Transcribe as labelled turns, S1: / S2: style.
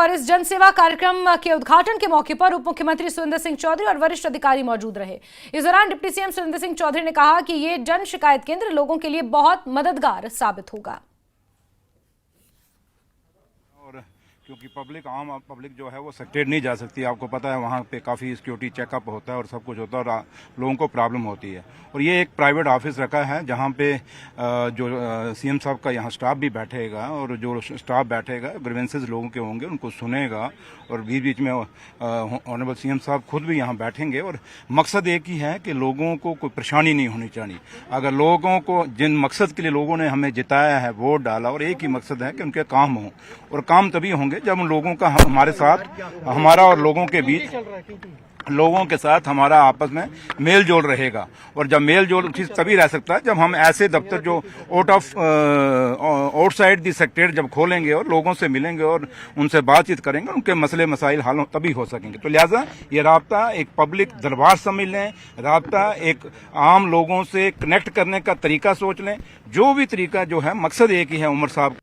S1: और इस जनसेवा कार्यक्रम के उद्घाटन के मौके पर उप मुख्यमंत्री सुरेंद्र सिंह चौधरी और वरिष्ठ अधिकारी मौजूद रहे। इस दौरान डिप्टी सीएम सुरेंद्र सिंह चौधरी ने कहा कि ये जन शिकायत केंद्र लोगों के लिए बहुत मददगार साबित होगा।
S2: क्योंकि आम पब्लिक जो है वो सेक्टेड नहीं जा सकती, आपको पता है वहाँ पे काफ़ी सिक्योरिटी चेकअप होता है और सब कुछ होता है और लोगों को प्रॉब्लम होती है। और ये एक प्राइवेट ऑफिस रखा है जहाँ पे जो सीएम साहब का यहाँ स्टाफ भी बैठेगा और जो स्टाफ बैठेगा ग्रीवेंसेस लोगों के होंगे उनको सुनेगा और बीच बीच में ऑनरेबल सीएम साहब खुद भी यहाँ बैठेंगे। और मकसद एक ही है कि लोगों को कोई परेशानी नहीं होनी चाहिए। अगर लोगों को जिन मकसद के लिए लोगों ने हमें जिताया है, वोट डाला, और एक ही मकसद है कि उनके काम हों, और काम तभी होंगे जब उन लोगों का हमारे साथ, हमारा और लोगों के बीच, लोगों के साथ हमारा आपस में मेल जोल रहेगा। और जब मेल जोल तभी रह सकता है जब हम ऐसे दफ्तर जो आउटसाइड दी सेक्टर जब खोलेंगे और लोगों से मिलेंगे और उनसे बातचीत करेंगे, उनके मसले मसाइल हल तभी हो सकेंगे। तो लिहाजा ये राब्ता एक पब्लिक दरबार समझ लें, राब्ता एक आम लोगों से कनेक्ट करने का तरीका सोच लें। जो भी तरीका जो है, मकसद एक ही है उमर साहब